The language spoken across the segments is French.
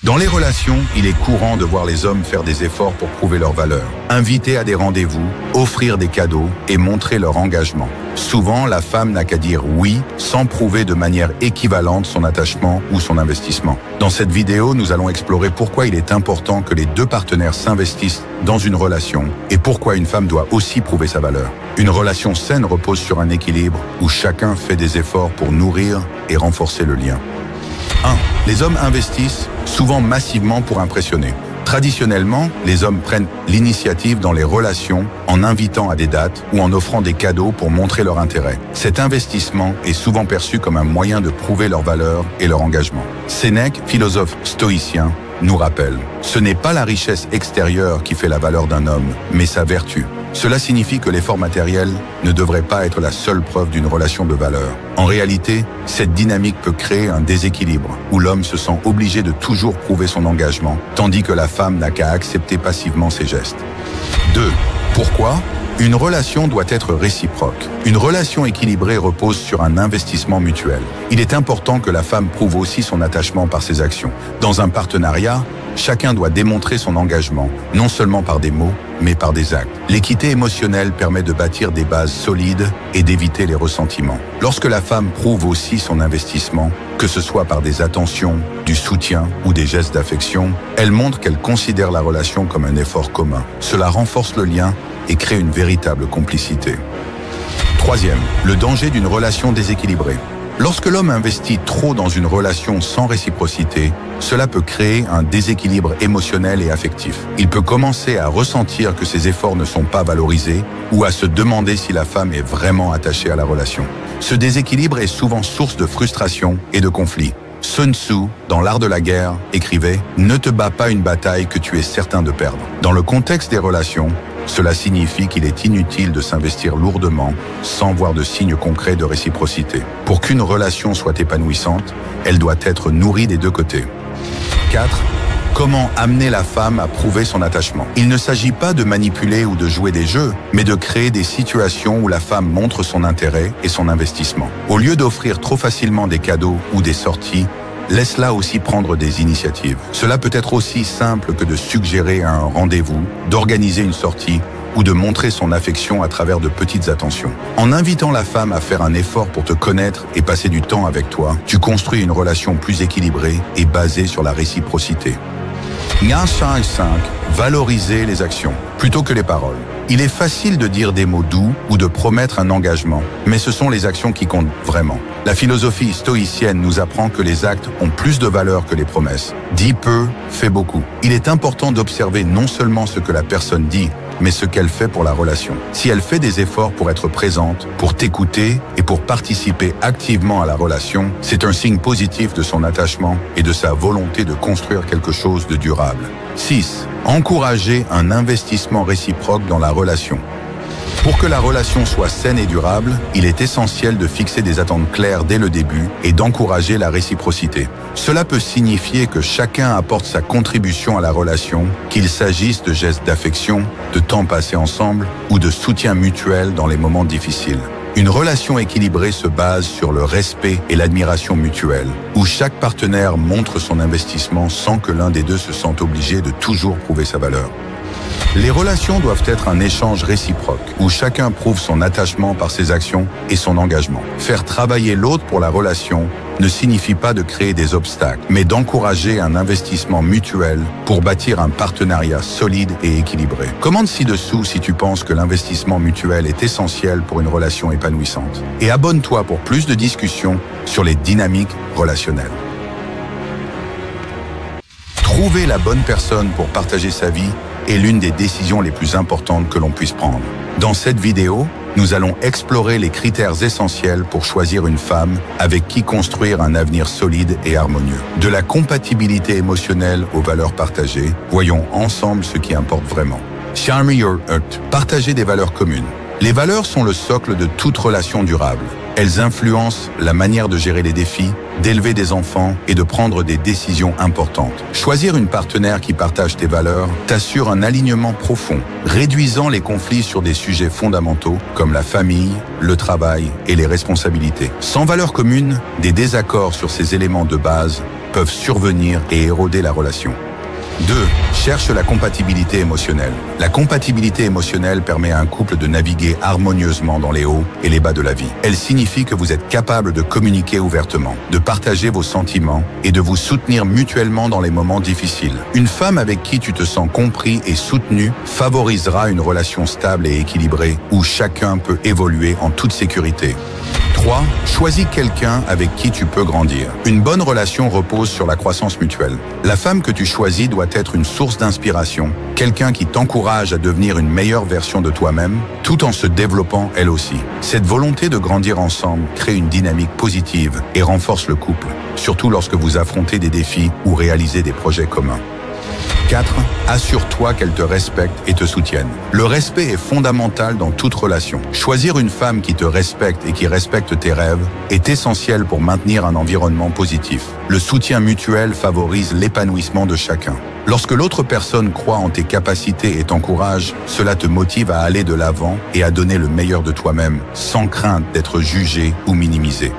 Dans les relations, il est courant de voir les hommes faire des efforts pour prouver leur valeur, inviter à des rendez-vous, offrir des cadeaux et montrer leur engagement. Souvent, la femme n'a qu'à dire oui sans prouver de manière équivalente son attachement ou son investissement. Dans cette vidéo, nous allons explorer pourquoi il est important que les deux partenaires s'investissent dans une relation et pourquoi une femme doit aussi prouver sa valeur. Une relation saine repose sur un équilibre où chacun fait des efforts pour nourrir et renforcer le lien. 1. Les hommes investissent souvent massivement pour impressionner. Traditionnellement, les hommes prennent l'initiative dans les relations en invitant à des dates ou en offrant des cadeaux pour montrer leur intérêt. Cet investissement est souvent perçu comme un moyen de prouver leur valeur et leur engagement. Sénèque, philosophe stoïcien, nous rappelle « Ce n'est pas la richesse extérieure qui fait la valeur d'un homme, mais sa vertu ». Cela signifie que l'effort matériel ne devrait pas être la seule preuve d'une relation de valeur. En réalité, cette dynamique peut créer un déséquilibre où l'homme se sent obligé de toujours prouver son engagement, tandis que la femme n'a qu'à accepter passivement ses gestes. 2. Pourquoi ? Une relation doit être réciproque. Une relation équilibrée repose sur un investissement mutuel. Il est important que la femme prouve aussi son attachement par ses actions. Dans un partenariat, chacun doit démontrer son engagement, non seulement par des mots, mais par des actes. L'équité émotionnelle permet de bâtir des bases solides et d'éviter les ressentiments. Lorsque la femme prouve aussi son investissement, que ce soit par des attentions, du soutien ou des gestes d'affection, elle montre qu'elle considère la relation comme un effort commun. Cela renforce le lien et crée une véritable complicité. 3. Le danger d'une relation déséquilibrée. Lorsque l'homme investit trop dans une relation sans réciprocité, cela peut créer un déséquilibre émotionnel et affectif. Il peut commencer à ressentir que ses efforts ne sont pas valorisés ou à se demander si la femme est vraiment attachée à la relation. Ce déséquilibre est souvent source de frustration et de conflits. Sun Tzu, dans l'art de la guerre, écrivait « Ne te bats pas une bataille que tu es certain de perdre ». Dans le contexte des relations, cela signifie qu'il est inutile de s'investir lourdement sans voir de signes concrets de réciprocité. Pour qu'une relation soit épanouissante, elle doit être nourrie des deux côtés. 4. Comment amener la femme à prouver son attachement? Il ne s'agit pas de manipuler ou de jouer des jeux, mais de créer des situations où la femme montre son intérêt et son investissement. Au lieu d'offrir trop facilement des cadeaux ou des sorties, laisse-la aussi prendre des initiatives. Cela peut être aussi simple que de suggérer un rendez-vous, d'organiser une sortie ou de montrer son affection à travers de petites attentions. En invitant la femme à faire un effort pour te connaître et passer du temps avec toi, tu construis une relation plus équilibrée et basée sur la réciprocité. 5. Valoriser les actions plutôt que les paroles. Il est facile de dire des mots doux ou de promettre un engagement, mais ce sont les actions qui comptent vraiment. La philosophie stoïcienne nous apprend que les actes ont plus de valeur que les promesses. Dis peu, fais beaucoup. Il est important d'observer non seulement ce que la personne dit, mais ce qu'elle fait pour la relation. Si elle fait des efforts pour être présente, pour t'écouter et pour participer activement à la relation, c'est un signe positif de son attachement et de sa volonté de construire quelque chose de durable. 6. Encourager un investissement réciproque dans la relation. Pour que la relation soit saine et durable, il est essentiel de fixer des attentes claires dès le début et d'encourager la réciprocité. Cela peut signifier que chacun apporte sa contribution à la relation, qu'il s'agisse de gestes d'affection, de temps passé ensemble ou de soutien mutuel dans les moments difficiles. Une relation équilibrée se base sur le respect et l'admiration mutuelle, où chaque partenaire montre son investissement sans que l'un des deux se sente obligé de toujours prouver sa valeur. Les relations doivent être un échange réciproque, où chacun prouve son attachement par ses actions et son engagement. Faire travailler l'autre pour la relation ne signifie pas de créer des obstacles, mais d'encourager un investissement mutuel pour bâtir un partenariat solide et équilibré. Commente ci-dessous si tu penses que l'investissement mutuel est essentiel pour une relation épanouissante. Et abonne-toi pour plus de discussions sur les dynamiques relationnelles. Trouver la bonne personne pour partager sa vie est l'une des décisions les plus importantes que l'on puisse prendre. Dans cette vidéo, nous allons explorer les critères essentiels pour choisir une femme avec qui construire un avenir solide et harmonieux. De la compatibilité émotionnelle aux valeurs partagées, voyons ensemble ce qui importe vraiment. Share your heart. Partager des valeurs communes. Les valeurs sont le socle de toute relation durable. Elles influencent la manière de gérer les défis, d'élever des enfants et de prendre des décisions importantes. Choisir une partenaire qui partage tes valeurs t'assure un alignement profond, réduisant les conflits sur des sujets fondamentaux comme la famille, le travail et les responsabilités. Sans valeurs communes, des désaccords sur ces éléments de base peuvent survenir et éroder la relation. 2. Cherche la compatibilité émotionnelle. La compatibilité émotionnelle permet à un couple de naviguer harmonieusement dans les hauts et les bas de la vie. Elle signifie que vous êtes capable de communiquer ouvertement, de partager vos sentiments et de vous soutenir mutuellement dans les moments difficiles. Une femme avec qui tu te sens compris et soutenu favorisera une relation stable et équilibrée où chacun peut évoluer en toute sécurité. 3. Choisis quelqu'un avec qui tu peux grandir. Une bonne relation repose sur la croissance mutuelle. La femme que tu choisis doit être une source d'inspiration, quelqu'un qui t'encourage à devenir une meilleure version de toi-même, tout en se développant elle aussi. Cette volonté de grandir ensemble crée une dynamique positive et renforce le couple, surtout lorsque vous affrontez des défis ou réalisez des projets communs. 4. Assure-toi qu'elle te respecte et te soutienne. Le respect est fondamental dans toute relation. Choisir une femme qui te respecte et qui respecte tes rêves est essentiel pour maintenir un environnement positif. Le soutien mutuel favorise l'épanouissement de chacun. Lorsque l'autre personne croit en tes capacités et t'encourage, cela te motive à aller de l'avant et à donner le meilleur de toi-même, sans crainte d'être jugé ou minimisé.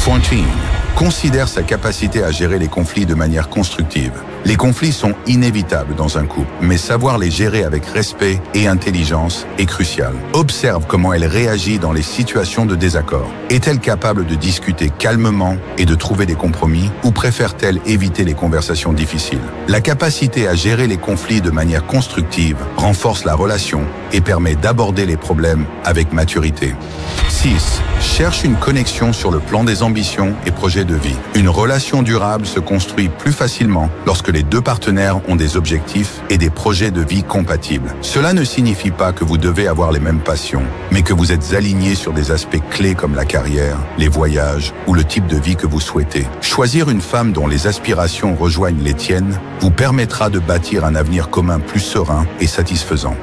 14. Considère sa capacité à gérer les conflits de manière constructive. Les conflits sont inévitables dans un couple, mais savoir les gérer avec respect et intelligence est crucial. Observe comment elle réagit dans les situations de désaccord. Est-elle capable de discuter calmement et de trouver des compromis, ou préfère-t-elle éviter les conversations difficiles? La capacité à gérer les conflits de manière constructive renforce la relation et permet d'aborder les problèmes avec maturité. 6. Cherche une connexion sur le plan des ambitions et projets de vie. Une relation durable se construit plus facilement lorsque les deux partenaires ont des objectifs et des projets de vie compatibles. Cela ne signifie pas que vous devez avoir les mêmes passions, mais que vous êtes alignés sur des aspects clés comme la carrière, les voyages ou le type de vie que vous souhaitez. Choisir une femme dont les aspirations rejoignent les tiennes vous permettra de bâtir un avenir commun plus serein et satisfaisant.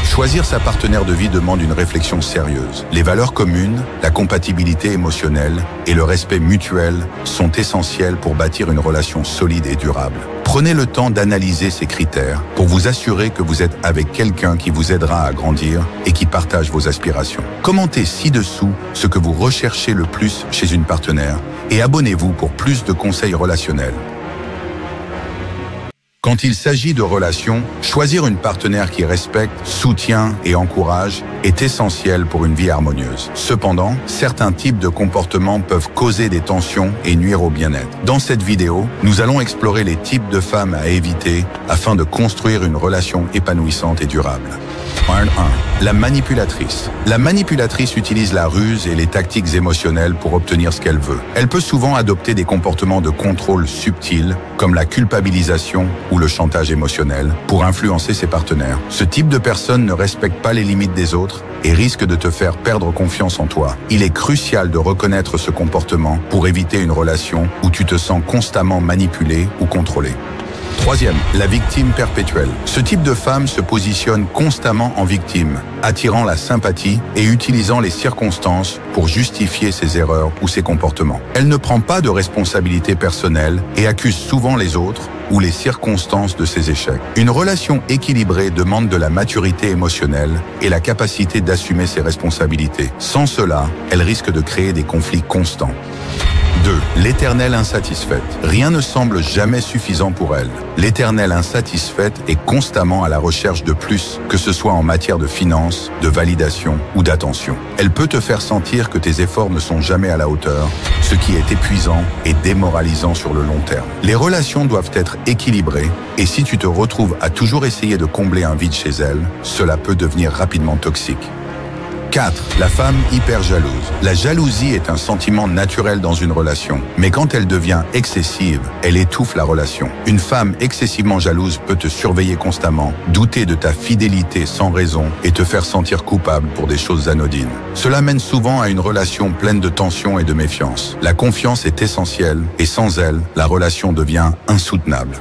Choisir sa partenaire de vie demande une réflexion sérieuse. Les valeurs communes, la compatibilité émotionnelle et le respect mutuel sont essentiels pour bâtir une relation solide et durable. Prenez le temps d'analyser ces critères pour vous assurer que vous êtes avec quelqu'un qui vous aidera à grandir et qui partage vos aspirations. Commentez ci-dessous ce que vous recherchez le plus chez une partenaire et abonnez-vous pour plus de conseils relationnels. Quand il s'agit de relations, choisir une partenaire qui respecte, soutient et encourage est essentiel pour une vie harmonieuse. Cependant, certains types de comportements peuvent causer des tensions et nuire au bien-être. Dans cette vidéo, nous allons explorer les types de femmes à éviter afin de construire une relation épanouissante et durable. 1. La manipulatrice. La manipulatrice utilise la ruse et les tactiques émotionnelles pour obtenir ce qu'elle veut. Elle peut souvent adopter des comportements de contrôle subtils, comme la culpabilisation ou le chantage émotionnel, pour influencer ses partenaires. Ce type de personne ne respecte pas les limites des autres et risque de te faire perdre confiance en toi. Il est crucial de reconnaître ce comportement pour éviter une relation où tu te sens constamment manipulé ou contrôlé. 3. La victime perpétuelle. Ce type de femme se positionne constamment en victime, attirant la sympathie et utilisant les circonstances pour justifier ses erreurs ou ses comportements. Elle ne prend pas de responsabilité personnelle et accuse souvent les autres ou les circonstances de ses échecs. Une relation équilibrée demande de la maturité émotionnelle et la capacité d'assumer ses responsabilités. Sans cela, elle risque de créer des conflits constants. 2. L'éternelle insatisfaite. Rien ne semble jamais suffisant pour elle. L'éternelle insatisfaite est constamment à la recherche de plus, que ce soit en matière de finances, de validation ou d'attention. Elle peut te faire sentir que tes efforts ne sont jamais à la hauteur, ce qui est épuisant et démoralisant sur le long terme. Les relations doivent être équilibrées et si tu te retrouves à toujours essayer de combler un vide chez elle, cela peut devenir rapidement toxique. 4. La femme hyper jalouse. La jalousie est un sentiment naturel dans une relation, mais quand elle devient excessive, elle étouffe la relation. Une femme excessivement jalouse peut te surveiller constamment, douter de ta fidélité sans raison et te faire sentir coupable pour des choses anodines. Cela mène souvent à une relation pleine de tension et de méfiance. La confiance est essentielle et sans elle, la relation devient insoutenable.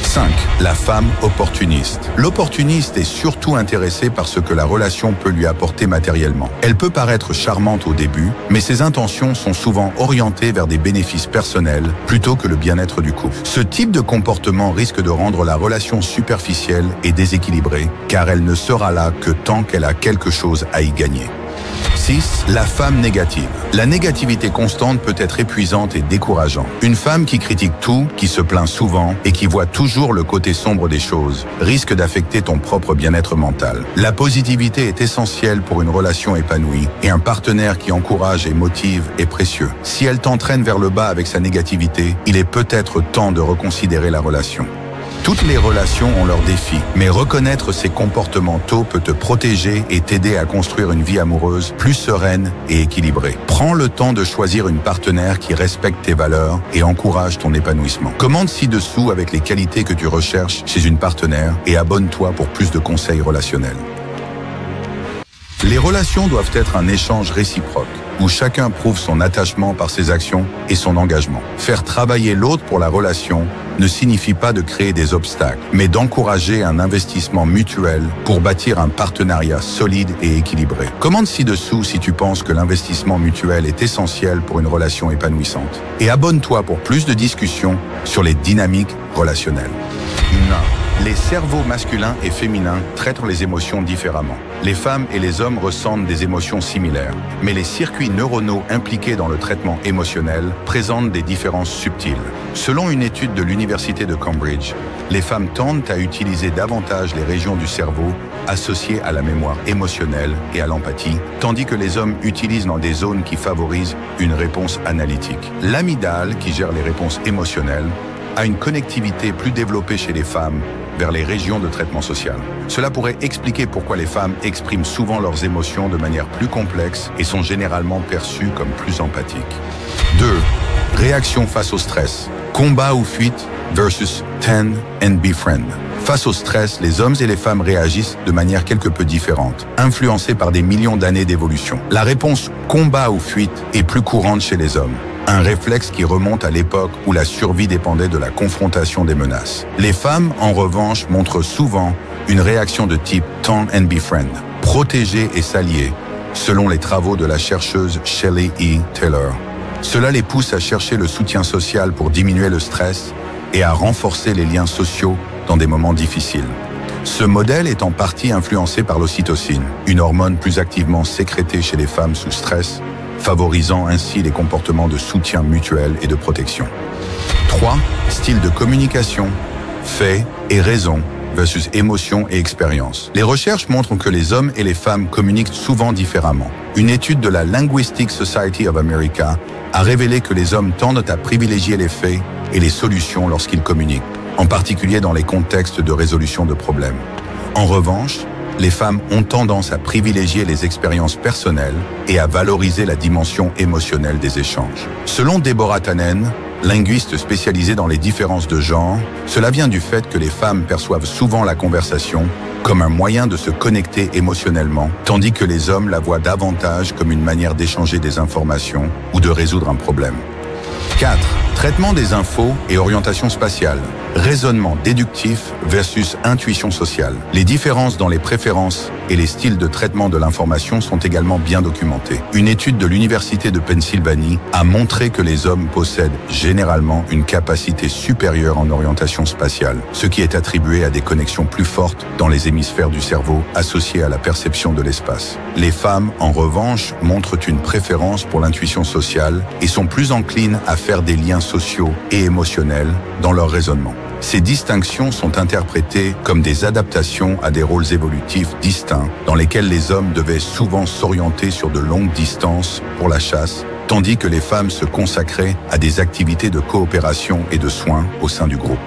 5. La femme opportuniste. L'opportuniste est surtout intéressée par ce que la relation peut lui apporter matériellement. Elle peut paraître charmante au début, mais ses intentions sont souvent orientées vers des bénéfices personnels plutôt que le bien-être du couple. Ce type de comportement risque de rendre la relation superficielle et déséquilibrée, car elle ne sera là que tant qu'elle a quelque chose à y gagner. 6. La femme négative. La négativité constante peut être épuisante et décourageante. Une femme qui critique tout, qui se plaint souvent et qui voit toujours le côté sombre des choses risque d'affecter ton propre bien-être mental. La positivité est essentielle pour une relation épanouie et un partenaire qui encourage et motive est précieux. Si elle t'entraîne vers le bas avec sa négativité, il est peut-être temps de reconsidérer la relation. Toutes les relations ont leurs défis, mais reconnaître ces comportements tôt peut te protéger et t'aider à construire une vie amoureuse plus sereine et équilibrée. Prends le temps de choisir une partenaire qui respecte tes valeurs et encourage ton épanouissement. Commande ci-dessous avec les qualités que tu recherches chez une partenaire et abonne-toi pour plus de conseils relationnels. Les relations doivent être un échange réciproque, où chacun prouve son attachement par ses actions et son engagement. Faire travailler l'autre pour la relation ne signifie pas de créer des obstacles, mais d'encourager un investissement mutuel pour bâtir un partenariat solide et équilibré. Commande ci-dessous si tu penses que l'investissement mutuel est essentiel pour une relation épanouissante. Et abonne-toi pour plus de discussions sur les dynamiques relationnelles. 1. Les cerveaux masculins et féminins traitent les émotions différemment. Les femmes et les hommes ressentent des émotions similaires, mais les circuits neuronaux impliqués dans le traitement émotionnel présentent des différences subtiles. Selon une étude de l'Université de Cambridge, les femmes tendent à utiliser davantage les régions du cerveau associées à la mémoire émotionnelle et à l'empathie, tandis que les hommes utilisent dans des zones qui favorisent une réponse analytique. L'amygdale, qui gère les réponses émotionnelles, a une connectivité plus développée chez les femmes vers les régions de traitement social. Cela pourrait expliquer pourquoi les femmes expriment souvent leurs émotions de manière plus complexe et sont généralement perçues comme plus empathiques. 2. Réaction face au stress. Combat ou fuite versus tend and befriend. Face au stress, les hommes et les femmes réagissent de manière quelque peu différente, influencées par des millions d'années d'évolution. La réponse combat ou fuite est plus courante chez les hommes. Un réflexe qui remonte à l'époque où la survie dépendait de la confrontation des menaces. Les femmes, en revanche, montrent souvent une réaction de type tend and befriend, protéger et s'allier, selon les travaux de la chercheuse Shelley E. Taylor. Cela les pousse à chercher le soutien social pour diminuer le stress et à renforcer les liens sociaux dans des moments difficiles. Ce modèle est en partie influencé par l'ocytocine, une hormone plus activement sécrétée chez les femmes sous stress, favorisant ainsi les comportements de soutien mutuel et de protection. 3. Style de communication, fait et raison versus émotion et expérience. Les recherches montrent que les hommes et les femmes communiquent souvent différemment. Une étude de la Linguistic Society of America a révélé que les hommes tendent à privilégier les faits et les solutions lorsqu'ils communiquent, en particulier dans les contextes de résolution de problèmes. En revanche, les femmes ont tendance à privilégier les expériences personnelles et à valoriser la dimension émotionnelle des échanges. Selon Deborah Tannen, linguiste spécialisée dans les différences de genre, cela vient du fait que les femmes perçoivent souvent la conversation comme un moyen de se connecter émotionnellement, tandis que les hommes la voient davantage comme une manière d'échanger des informations ou de résoudre un problème. 4. Traitement des infos et orientation spatiale. Raisonnement déductif versus intuition sociale. Les différences dans les préférences et les styles de traitement de l'information sont également bien documentées. Une étude de l'Université de Pennsylvanie a montré que les hommes possèdent généralement une capacité supérieure en orientation spatiale, ce qui est attribué à des connexions plus fortes dans les hémisphères du cerveau associées à la perception de l'espace. Les femmes, en revanche, montrent une préférence pour l'intuition sociale et sont plus enclines à faire des liens sociaux et émotionnels dans leur raisonnement. Ces distinctions sont interprétées comme des adaptations à des rôles évolutifs distincts dans lesquels les hommes devaient souvent s'orienter sur de longues distances pour la chasse, tandis que les femmes se consacraient à des activités de coopération et de soins au sein du groupe.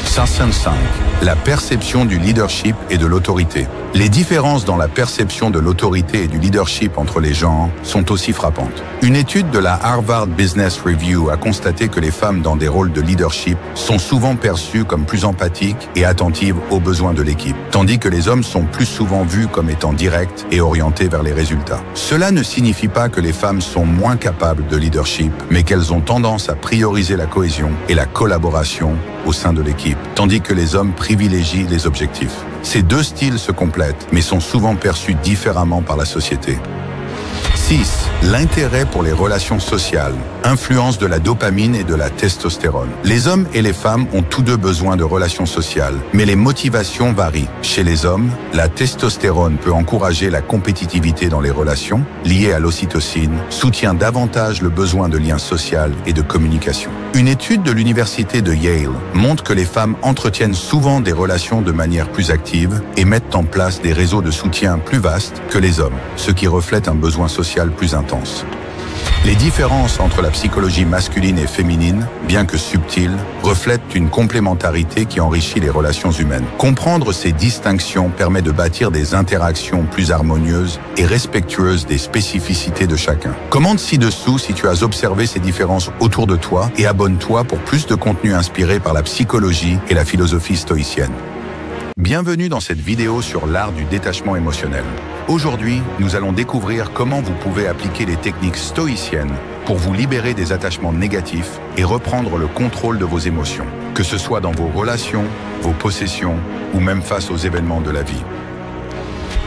5. La perception du leadership et de l'autorité. Les différences dans la perception de l'autorité et du leadership entre les genres sont aussi frappantes. Une étude de la Harvard Business Review a constaté que les femmes dans des rôles de leadership sont souvent perçues comme plus empathiques et attentives aux besoins de l'équipe, tandis que les hommes sont plus souvent vus comme étant directs et orientés vers les résultats. Cela ne signifie pas que les femmes sont moins capables de leadership, mais qu'elles ont tendance à prioriser la cohésion et la collaboration au sein de l'équipe, tandis que les hommes privilégient les objectifs. Ces deux styles se complètent, mais sont souvent perçus différemment par la société. 6. 6. L'intérêt pour les relations sociales. Influence de la dopamine et de la testostérone. Les hommes et les femmes ont tous deux besoin de relations sociales, mais les motivations varient. Chez les hommes, la testostérone peut encourager la compétitivité dans les relations, liée à l'ocytocine, soutient davantage le besoin de liens sociaux et de communication. Une étude de l'université de Yale montre que les femmes entretiennent souvent des relations de manière plus active et mettent en place des réseaux de soutien plus vastes que les hommes, ce qui reflète un besoin social plus intense. Les différences entre la psychologie masculine et féminine, bien que subtiles, reflètent une complémentarité qui enrichit les relations humaines. Comprendre ces distinctions permet de bâtir des interactions plus harmonieuses et respectueuses des spécificités de chacun. Commente ci-dessous si tu as observé ces différences autour de toi et abonne-toi pour plus de contenu inspiré par la psychologie et la philosophie stoïcienne. Bienvenue dans cette vidéo sur l'art du détachement émotionnel. Aujourd'hui, nous allons découvrir comment vous pouvez appliquer les techniques stoïciennes pour vous libérer des attachements négatifs et reprendre le contrôle de vos émotions, que ce soit dans vos relations, vos possessions ou même face aux événements de la vie.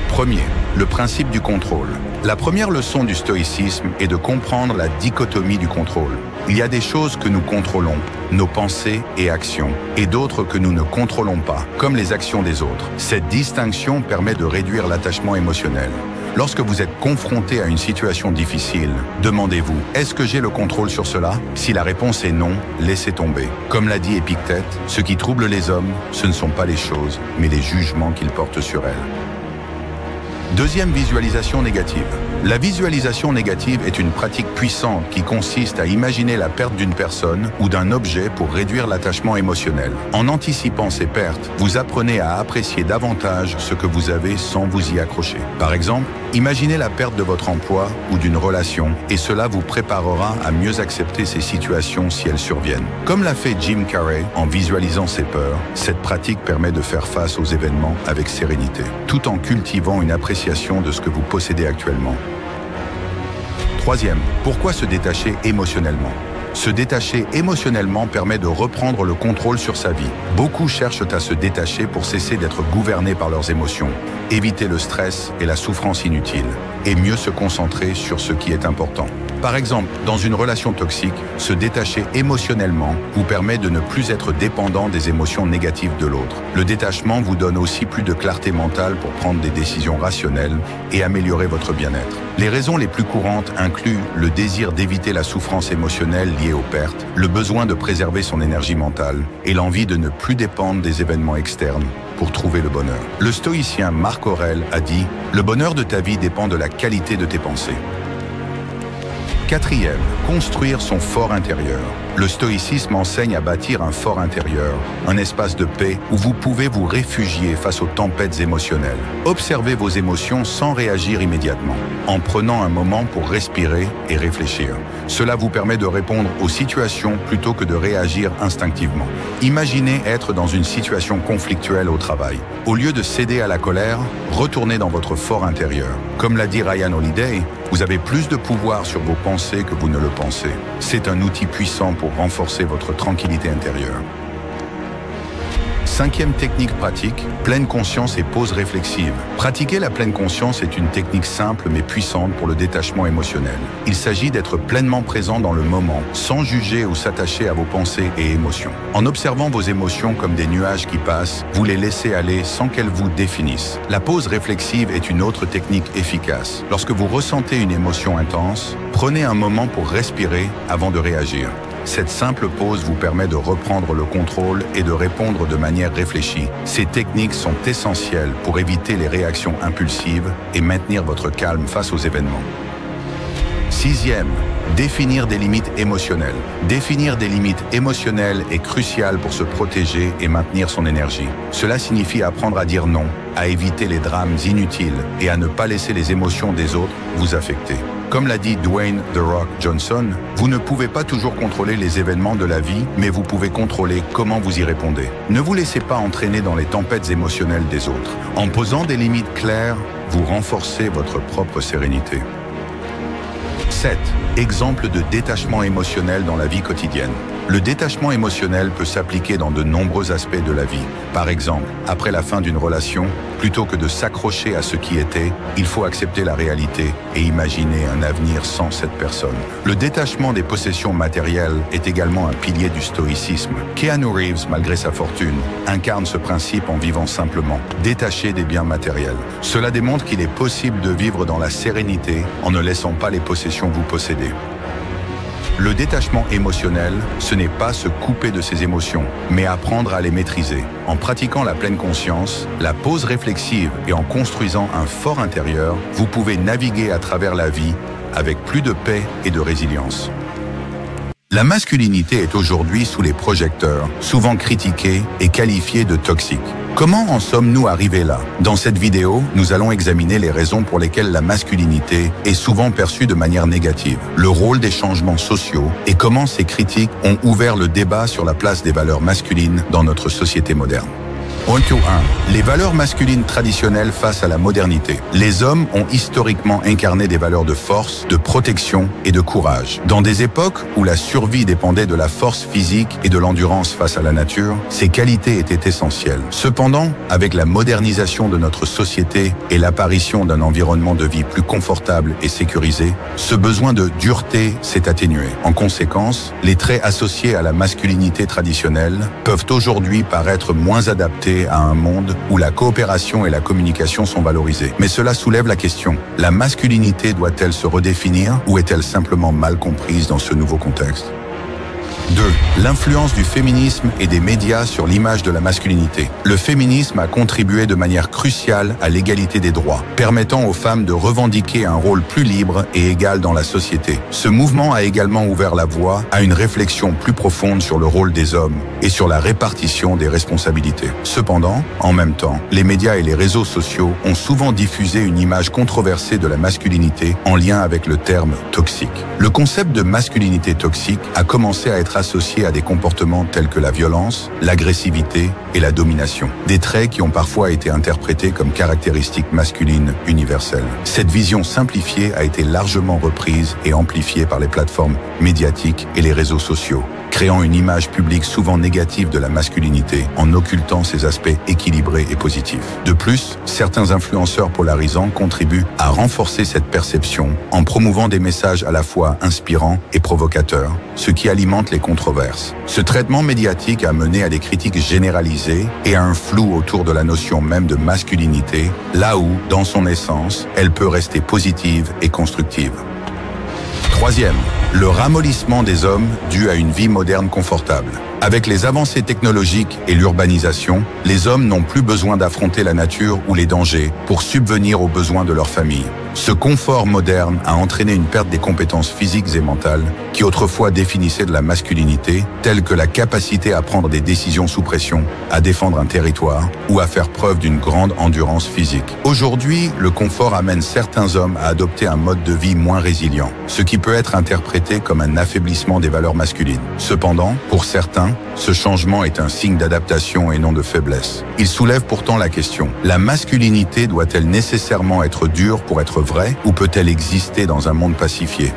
Premier, le principe du contrôle. La première leçon du stoïcisme est de comprendre la dichotomie du contrôle. Il y a des choses que nous contrôlons, nos pensées et actions, et d'autres que nous ne contrôlons pas, comme les actions des autres. Cette distinction permet de réduire l'attachement émotionnel. Lorsque vous êtes confronté à une situation difficile, demandez-vous, est-ce que j'ai le contrôle sur cela? Si la réponse est non, laissez tomber. Comme l'a dit Épictète, ce qui trouble les hommes, ce ne sont pas les choses, mais les jugements qu'ils portent sur elles. Deuxième visualisation négative. La visualisation négative est une pratique puissante qui consiste à imaginer la perte d'une personne ou d'un objet pour réduire l'attachement émotionnel. En anticipant ces pertes, vous apprenez à apprécier davantage ce que vous avez sans vous y accrocher. Par exemple, imaginez la perte de votre emploi ou d'une relation et cela vous préparera à mieux accepter ces situations si elles surviennent. Comme l'a fait Jim Carrey en visualisant ses peurs, cette pratique permet de faire face aux événements avec sérénité, tout en cultivant une appréciation de ce que vous possédez actuellement. Troisième, pourquoi se détacher émotionnellement? Se détacher émotionnellement permet de reprendre le contrôle sur sa vie. Beaucoup cherchent à se détacher pour cesser d'être gouvernés par leurs émotions, éviter le stress et la souffrance inutile, et mieux se concentrer sur ce qui est important. Par exemple, dans une relation toxique, se détacher émotionnellement vous permet de ne plus être dépendant des émotions négatives de l'autre. Le détachement vous donne aussi plus de clarté mentale pour prendre des décisions rationnelles et améliorer votre bien-être. Les raisons les plus courantes incluent le désir d'éviter la souffrance émotionnelle liée aux pertes, le besoin de préserver son énergie mentale et l'envie de ne plus dépendre des événements externes pour trouver le bonheur. Le stoïcien Marc Aurèle a dit « Le bonheur de ta vie dépend de la qualité de tes pensées ». Quatrième, construire son fort intérieur. Le stoïcisme enseigne à bâtir un fort intérieur, un espace de paix où vous pouvez vous réfugier face aux tempêtes émotionnelles. Observez vos émotions sans réagir immédiatement, en prenant un moment pour respirer et réfléchir. Cela vous permet de répondre aux situations plutôt que de réagir instinctivement. Imaginez être dans une situation conflictuelle au travail. Au lieu de céder à la colère, retournez dans votre fort intérieur. Comme l'a dit Ryan Holiday, vous avez plus de pouvoir sur vos pensées que vous ne le pensez. C'est un outil puissant pour renforcer votre tranquillité intérieure. Cinquième technique pratique, pleine conscience et pause réflexive. Pratiquer la pleine conscience est une technique simple mais puissante pour le détachement émotionnel. Il s'agit d'être pleinement présent dans le moment, sans juger ou s'attacher à vos pensées et émotions. En observant vos émotions comme des nuages qui passent, vous les laissez aller sans qu'elles vous définissent. La pause réflexive est une autre technique efficace. Lorsque vous ressentez une émotion intense, prenez un moment pour respirer avant de réagir. Cette simple pause vous permet de reprendre le contrôle et de répondre de manière réfléchie. Ces techniques sont essentielles pour éviter les réactions impulsives et maintenir votre calme face aux événements. Sixième, définir des limites émotionnelles. Définir des limites émotionnelles est crucial pour se protéger et maintenir son énergie. Cela signifie apprendre à dire non, à éviter les drames inutiles et à ne pas laisser les émotions des autres vous affecter. Comme l'a dit Dwayne The Rock Johnson, vous ne pouvez pas toujours contrôler les événements de la vie, mais vous pouvez contrôler comment vous y répondez. Ne vous laissez pas entraîner dans les tempêtes émotionnelles des autres. En posant des limites claires, vous renforcez votre propre sérénité. 7. Exemple de détachement émotionnel dans la vie quotidienne. Le détachement émotionnel peut s'appliquer dans de nombreux aspects de la vie. Par exemple, après la fin d'une relation, plutôt que de s'accrocher à ce qui était, il faut accepter la réalité et imaginer un avenir sans cette personne. Le détachement des possessions matérielles est également un pilier du stoïcisme. Keanu Reeves, malgré sa fortune, incarne ce principe en vivant simplement, détaché des biens matériels. Cela démontre qu'il est possible de vivre dans la sérénité en ne laissant pas les possessions vous posséder. Le détachement émotionnel, ce n'est pas se couper de ses émotions, mais apprendre à les maîtriser. En pratiquant la pleine conscience, la pause réflexive et en construisant un fort intérieur, vous pouvez naviguer à travers la vie avec plus de paix et de résilience. La masculinité est aujourd'hui sous les projecteurs, souvent critiquée et qualifiée de toxique. Comment en sommes-nous arrivés là? Dans cette vidéo, nous allons examiner les raisons pour lesquelles la masculinité est souvent perçue de manière négative, le rôle des changements sociaux et comment ces critiques ont ouvert le débat sur la place des valeurs masculines dans notre société moderne. Point 1. Les valeurs masculines traditionnelles face à la modernité. Les hommes ont historiquement incarné des valeurs de force, de protection et de courage. Dans des époques où la survie dépendait de la force physique et de l'endurance face à la nature, ces qualités étaient essentielles. Cependant, avec la modernisation de notre société et l'apparition d'un environnement de vie plus confortable et sécurisé, ce besoin de dureté s'est atténué. En conséquence, les traits associés à la masculinité traditionnelle peuvent aujourd'hui paraître moins adaptés à un monde où la coopération et la communication sont valorisées. Mais cela soulève la question, la masculinité doit-elle se redéfinir ou est-elle simplement mal comprise dans ce nouveau contexte? 2. L'influence du féminisme et des médias sur l'image de la masculinité. Le féminisme a contribué de manière cruciale à l'égalité des droits, permettant aux femmes de revendiquer un rôle plus libre et égal dans la société. Ce mouvement a également ouvert la voie à une réflexion plus profonde sur le rôle des hommes et sur la répartition des responsabilités. Cependant, en même temps, les médias et les réseaux sociaux ont souvent diffusé une image controversée de la masculinité en lien avec le terme toxique. Le concept de masculinité toxique a commencé à être associé à des comportements tels que la violence, l'agressivité et la domination. Des traits qui ont parfois été interprétés comme caractéristiques masculines universelles. Cette vision simplifiée a été largement reprise et amplifiée par les plateformes médiatiques et les réseaux sociaux, créant une image publique souvent négative de la masculinité en occultant ses aspects équilibrés et positifs. De plus, certains influenceurs polarisants contribuent à renforcer cette perception en promouvant des messages à la fois inspirants et provocateurs, ce qui alimente les controverses. Ce traitement médiatique a mené à des critiques généralisées et à un flou autour de la notion même de masculinité, là où, dans son essence, elle peut rester positive et constructive. 3e, le ramollissement des hommes dû à une vie moderne confortable. Avec les avancées technologiques et l'urbanisation, les hommes n'ont plus besoin d'affronter la nature ou les dangers pour subvenir aux besoins de leur famille. Ce confort moderne a entraîné une perte des compétences physiques et mentales qui autrefois définissaient de la masculinité, telles que la capacité à prendre des décisions sous pression, à défendre un territoire ou à faire preuve d'une grande endurance physique. Aujourd'hui, le confort amène certains hommes à adopter un mode de vie moins résilient, ce qui peut être interprété comme un affaiblissement des valeurs masculines. Cependant, pour certains, ce changement est un signe d'adaptation et non de faiblesse. Il soulève pourtant la question, la masculinité doit-elle nécessairement être dure pour être vraie ou peut-elle exister dans un monde pacifié?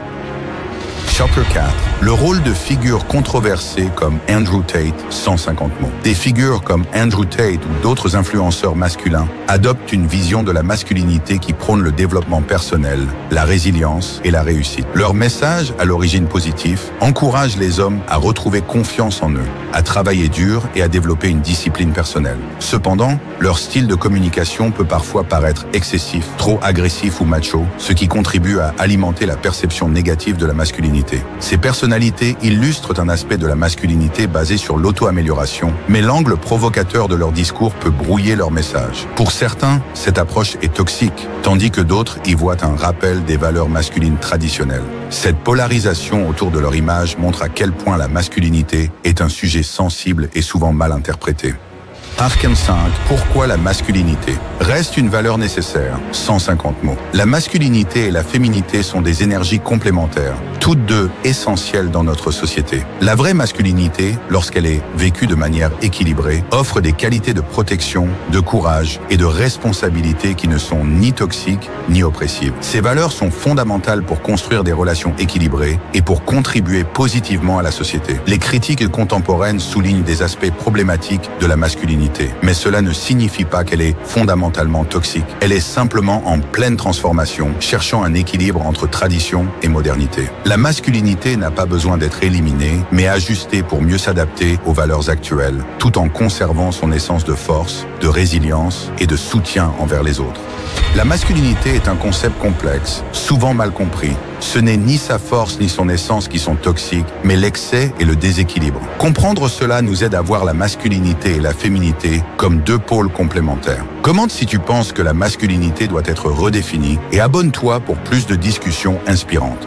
Chapter 4. Le rôle de figures controversées comme Andrew Tate, 150 mots. Des figures comme Andrew Tate ou d'autres influenceurs masculins adoptent une vision de la masculinité qui prône le développement personnel, la résilience et la réussite. Leur message, à l'origine positive, encourage les hommes à retrouver confiance en eux, à travailler dur et à développer une discipline personnelle. Cependant, leur style de communication peut parfois paraître excessif, trop agressif ou macho, ce qui contribue à alimenter la perception négative de la masculinité. Ces personnalités illustrent un aspect de la masculinité basé sur l'auto-amélioration, mais l'angle provocateur de leur discours peut brouiller leur message. Pour certains, cette approche est toxique, tandis que d'autres y voient un rappel des valeurs masculines traditionnelles. Cette polarisation autour de leur image montre à quel point la masculinité est un sujet sensible et souvent mal interprété. Arcane 5, pourquoi la masculinité? Reste une valeur nécessaire, 150 mots. La masculinité et la féminité sont des énergies complémentaires, toutes deux essentielles dans notre société. La vraie masculinité, lorsqu'elle est vécue de manière équilibrée, offre des qualités de protection, de courage et de responsabilité qui ne sont ni toxiques ni oppressives. Ces valeurs sont fondamentales pour construire des relations équilibrées et pour contribuer positivement à la société. Les critiques contemporaines soulignent des aspects problématiques de la masculinité. Mais cela ne signifie pas qu'elle est fondamentalement toxique. Elle est simplement en pleine transformation, cherchant un équilibre entre tradition et modernité. La masculinité n'a pas besoin d'être éliminée, mais ajustée pour mieux s'adapter aux valeurs actuelles, tout en conservant son essence de force, de résilience et de soutien envers les autres. La masculinité est un concept complexe, souvent mal compris. Ce n'est ni sa force ni son essence qui sont toxiques, mais l'excès et le déséquilibre. Comprendre cela nous aide à voir la masculinité et la féminité comme deux pôles complémentaires. Commente si tu penses que la masculinité doit être redéfinie et abonne-toi pour plus de discussions inspirantes.